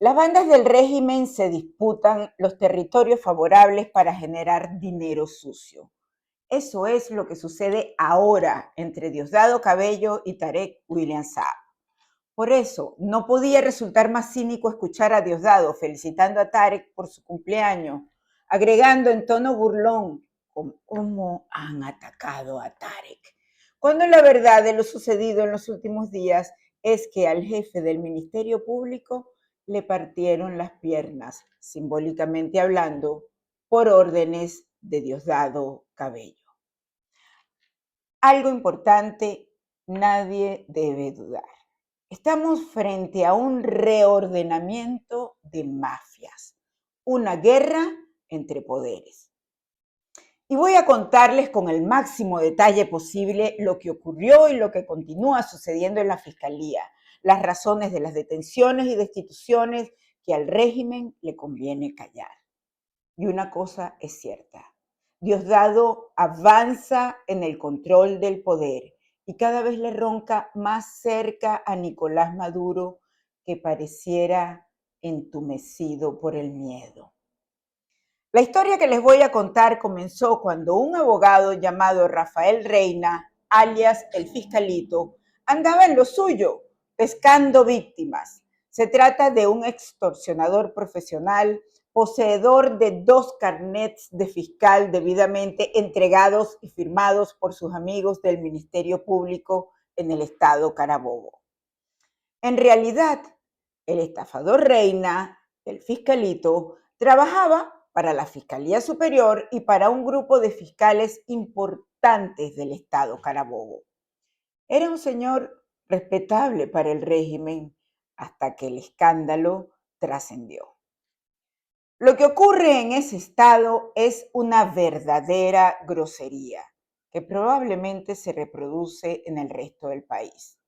Las bandas del régimen se disputan los territorios favorables para generar dinero sucio. Eso es lo que sucede ahora entre Diosdado Cabello y Tarek William Saab. Por eso, no podía resultar más cínico escuchar a Diosdado felicitando a Tarek por su cumpleaños, agregando en tono burlón, ¿cómo han atacado a Tarek? Cuando la verdad de lo sucedido en los últimos días es que al jefe del Ministerio Público le partieron las piernas, simbólicamente hablando, por órdenes de Diosdado Cabello. Algo importante, nadie debe dudar. Estamos frente a un reordenamiento de mafias, una guerra entre poderes. Y voy a contarles con el máximo detalle posible lo que ocurrió y lo que continúa sucediendo en la Fiscalía, las razones de las detenciones y destituciones que al régimen le conviene callar. Y una cosa es cierta, Diosdado avanza en el control del poder y cada vez le ronca más cerca a Nicolás Maduro, que pareciera entumecido por el miedo. La historia que les voy a contar comenzó cuando un abogado llamado Rafael Reina, alias el Fiscalito, andaba en lo suyo, pescando víctimas. Se trata de un extorsionador profesional, poseedor de 2 carnets de fiscal debidamente entregados y firmados por sus amigos del Ministerio Público en el estado Carabobo. En realidad, el estafador Reina, el Fiscalito, trabajaba para la Fiscalía Superior y para un grupo de fiscales importantes del estado Carabobo. Era un señor respetable para el régimen hasta que el escándalo trascendió. Lo que ocurre en ese estado es una verdadera grosería que probablemente se reproduce en el resto del país.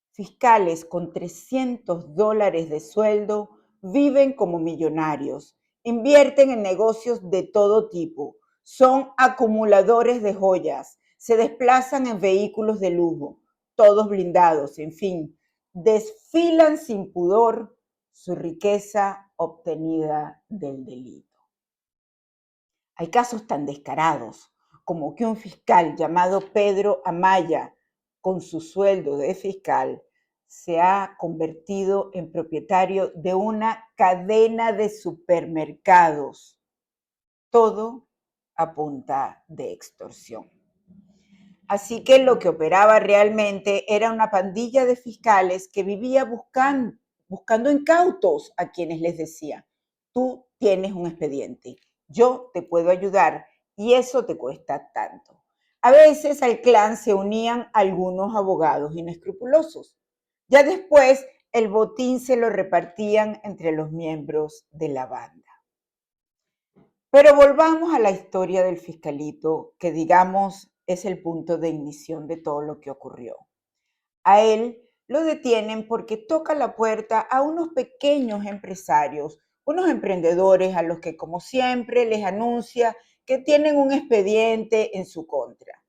Fiscales con $300 de sueldo viven como millonarios, invierten en negocios de todo tipo, son acumuladores de joyas, se desplazan en vehículos de lujo, todos blindados, en fin, desfilan sin pudor su riqueza obtenida del delito. Hay casos tan descarados como que un fiscal llamado Pedro Amaya, con su sueldo de fiscal, se ha convertido en propietario de una cadena de supermercados. Todo a punta de extorsión. Así que lo que operaba realmente era una pandilla de fiscales que vivía buscando incautos a quienes les decía, tú tienes un expediente, yo te puedo ayudar y eso te cuesta tanto. A veces al clan se unían algunos abogados inescrupulosos. Ya después el botín se lo repartían entre los miembros de la banda. Pero volvamos a la historia del fiscalito, que digamos es el punto de ignición de todo lo que ocurrió. A él lo detienen porque toca la puerta a unos pequeños empresarios, unos emprendedores a los que, como siempre, les anuncia que tienen un expediente en su contra.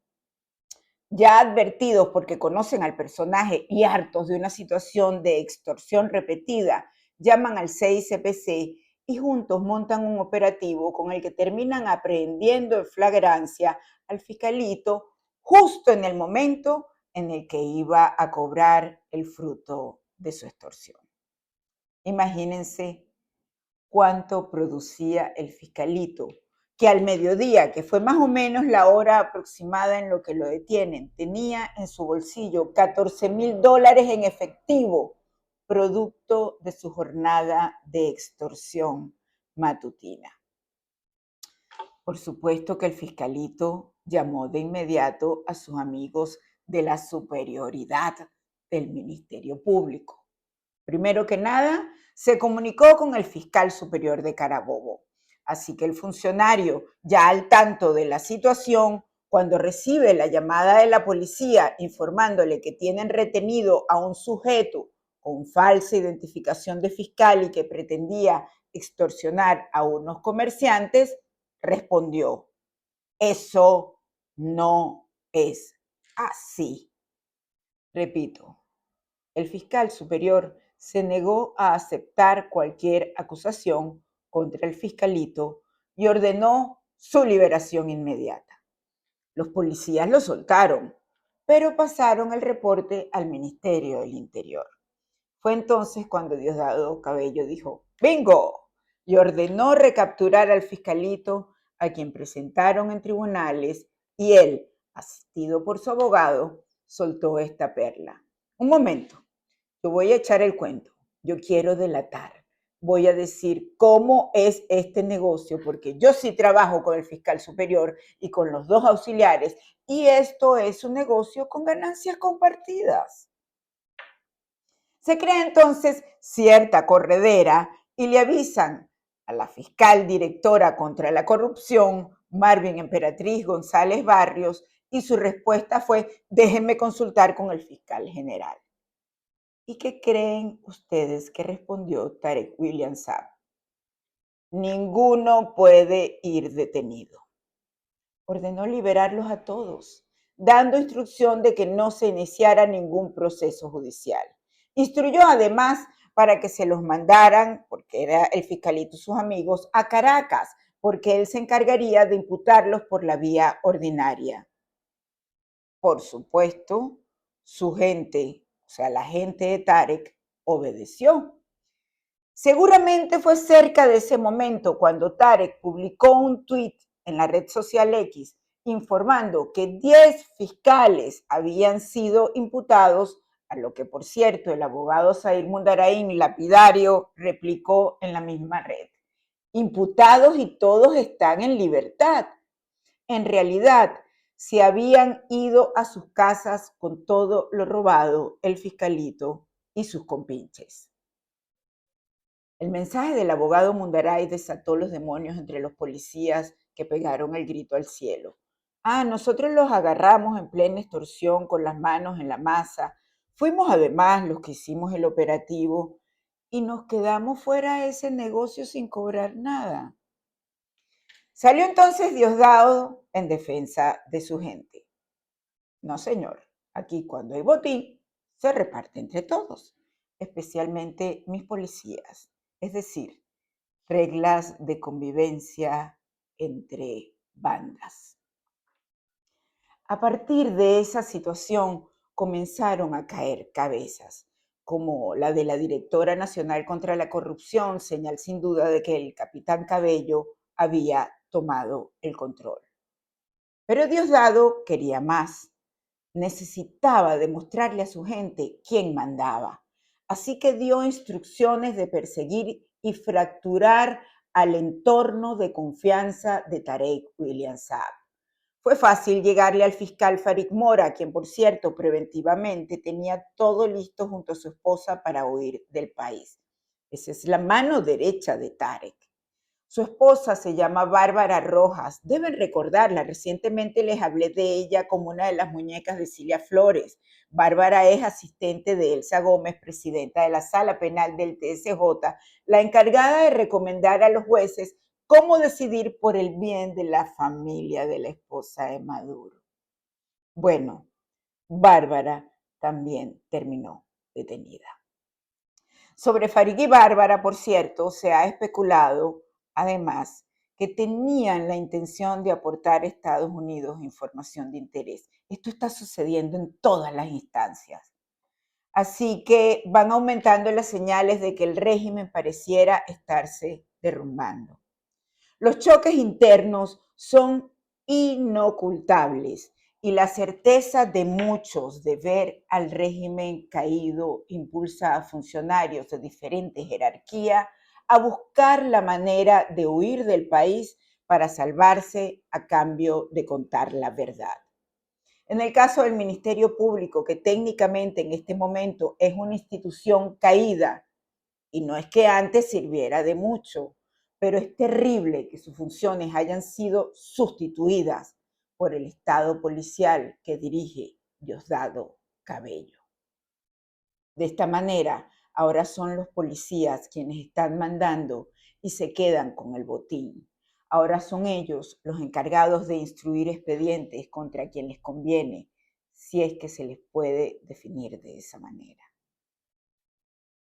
Ya advertidos porque conocen al personaje y hartos de una situación de extorsión repetida, llaman al CICPC y juntos montan un operativo con el que terminan aprehendiendo en flagrancia al fiscalito justo en el momento en el que iba a cobrar el fruto de su extorsión. Imagínense cuánto producía el fiscalito, que al mediodía, que fue más o menos la hora aproximada en lo que lo detienen, tenía en su bolsillo $14,000 en efectivo, producto de su jornada de extorsión matutina. Por supuesto que el fiscalito llamó de inmediato a sus amigos de la superioridad del Ministerio Público. Primero que nada, se comunicó con el fiscal superior de Carabobo. Así que el funcionario, ya al tanto de la situación, cuando recibe la llamada de la policía informándole que tienen retenido a un sujeto con falsa identificación de fiscal y que pretendía extorsionar a unos comerciantes, respondió, eso no es así. Repito, el fiscal superior se negó a aceptar cualquier acusación contra el fiscalito y ordenó su liberación inmediata. Los policías lo soltaron, pero pasaron el reporte al Ministerio del Interior. Fue entonces cuando Diosdado Cabello dijo, ¡bingo!, y ordenó recapturar al fiscalito, a quien presentaron en tribunales, y él, asistido por su abogado, soltó esta perla. Un momento, yo voy a echar el cuento, yo quiero delatar, voy a decir cómo es este negocio, porque yo sí trabajo con el fiscal superior y con los dos auxiliares, y esto es un negocio con ganancias compartidas. Se crea entonces cierta corredera y le avisan a la fiscal directora contra la corrupción, Marvin Emperatriz González Barrios, y su respuesta fue, déjenme consultar con el fiscal general. ¿Y qué creen ustedes que respondió Tarek William Saab? Ninguno puede ir detenido. Ordenó liberarlos a todos, dando instrucción de que no se iniciara ningún proceso judicial. Instruyó además para que se los mandaran, porque era el fiscalito y sus amigos, a Caracas, porque él se encargaría de imputarlos por la vía ordinaria. Por supuesto, su gente, o sea, la gente de Tarek, obedeció. Seguramente fue cerca de ese momento cuando Tarek publicó un tuit en la red social X informando que 10 fiscales habían sido imputados, a lo que, por cierto, el abogado Zair Mundarain, lapidario, replicó en la misma red. Imputados y todos están en libertad. En realidad, se habían ido a sus casas con todo lo robado el fiscalito y sus compinches. El mensaje del abogado Mundaray desató los demonios entre los policías que pegaron el grito al cielo. Nosotros los agarramos en plena extorsión con las manos en la masa. Fuimos además los que hicimos el operativo y nos quedamos fuera de ese negocio sin cobrar nada. Salió entonces Diosdado en defensa de su gente. No, señor, aquí cuando hay botín se reparte entre todos, especialmente mis policías. Es decir, reglas de convivencia entre bandas. A partir de esa situación comenzaron a caer cabezas, como la de la directora nacional contra la corrupción, señal sin duda de que el capitán Cabello había tomado el control. Pero Diosdado quería más. Necesitaba demostrarle a su gente quién mandaba. Así que dio instrucciones de perseguir y fracturar al entorno de confianza de Tarek William Saab. Fue fácil llegarle al fiscal Farid Mora, quien, por cierto, preventivamente tenía todo listo junto a su esposa para huir del país. Esa es la mano derecha de Tarek. Su esposa se llama Bárbara Rojas. Deben recordarla. Recientemente les hablé de ella como una de las muñecas de Cilia Flores. Bárbara es asistente de Elsa Gómez, presidenta de la Sala Penal del TSJ, la encargada de recomendar a los jueces cómo decidir por el bien de la familia de la esposa de Maduro. Bueno, Bárbara también terminó detenida. Sobre Farid y Bárbara, por cierto, se ha especulado, además, que tenían la intención de aportar a Estados Unidos información de interés. Esto está sucediendo en todas las instancias. Así que van aumentando las señales de que el régimen pareciera estarse derrumbando. Los choques internos son inocultables y la certeza de muchos de ver al régimen caído impulsa a funcionarios de diferente jerarquía a buscar la manera de huir del país para salvarse a cambio de contar la verdad. En el caso del Ministerio Público, que técnicamente en este momento es una institución caída, y no es que antes sirviera de mucho, pero es terrible que sus funciones hayan sido sustituidas por el Estado policial que dirige Diosdado Cabello. De esta manera, ahora son los policías quienes están mandando y se quedan con el botín. Ahora son ellos los encargados de instruir expedientes contra quien les conviene, si es que se les puede definir de esa manera.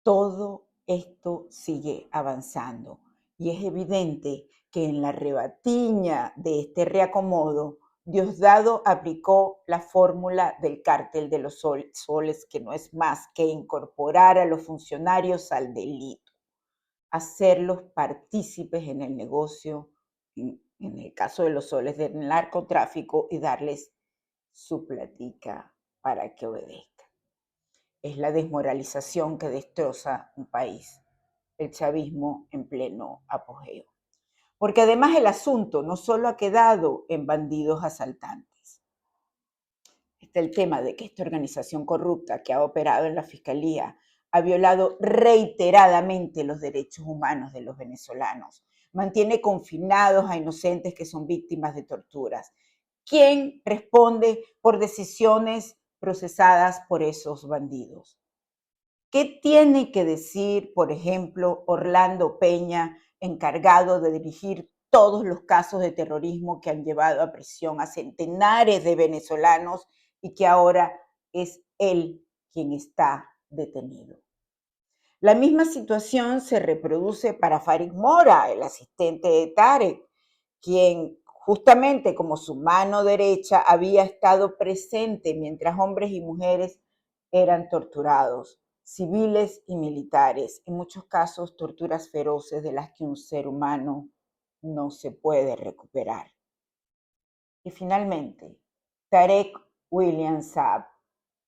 Todo esto sigue avanzando y es evidente que en la rebatiña de este reacomodo, Diosdado aplicó la fórmula del cártel de los soles, que no es más que incorporar a los funcionarios al delito, hacerlos partícipes en el negocio, en el caso de los soles del narcotráfico, y darles su platica para que obedezcan. Es la desmoralización que destroza un país, el chavismo en pleno apogeo. Porque además el asunto no solo ha quedado en bandidos asaltantes. Está el tema de que esta organización corrupta que ha operado en la Fiscalía ha violado reiteradamente los derechos humanos de los venezolanos, mantiene confinados a inocentes que son víctimas de torturas. ¿Quién responde por decisiones procesadas por esos bandidos? ¿Qué tiene que decir, por ejemplo, Orlando Peña, encargado de dirigir todos los casos de terrorismo que han llevado a prisión a centenares de venezolanos y que ahora es él quien está detenido? La misma situación se reproduce para Farid Mora, el asistente de Tarek, quien justamente como su mano derecha había estado presente mientras hombres y mujeres eran torturados, civiles y militares, en muchos casos torturas feroces de las que un ser humano no se puede recuperar. Y finalmente, Tarek William Saab,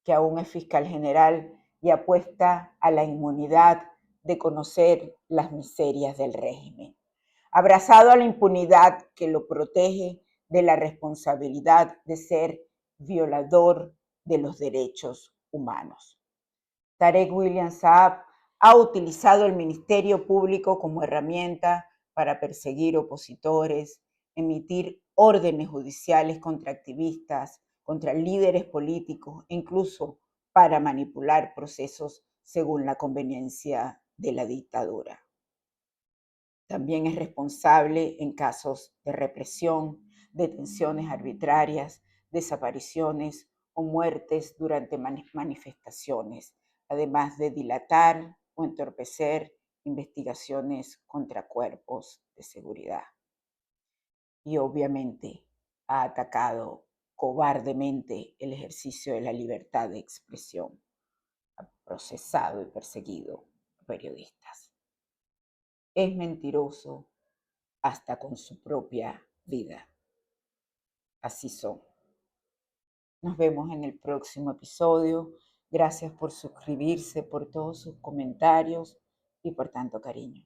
que aún es fiscal general y apuesta a la inmunidad de conocer las miserias del régimen, abrazado a la impunidad que lo protege de la responsabilidad de ser violador de los derechos humanos. Tarek William Saab ha utilizado el Ministerio Público como herramienta para perseguir opositores, emitir órdenes judiciales contra activistas, contra líderes políticos e incluso para manipular procesos según la conveniencia de la dictadura. También es responsable en casos de represión, detenciones arbitrarias, desapariciones o muertes durante manifestaciones, además de dilatar o entorpecer investigaciones contra cuerpos de seguridad. Y obviamente ha atacado cobardemente el ejercicio de la libertad de expresión, ha procesado y perseguido a periodistas. Es mentiroso hasta con su propia vida. Así son. Nos vemos en el próximo episodio. Gracias por suscribirse, por todos sus comentarios y por tanto cariño.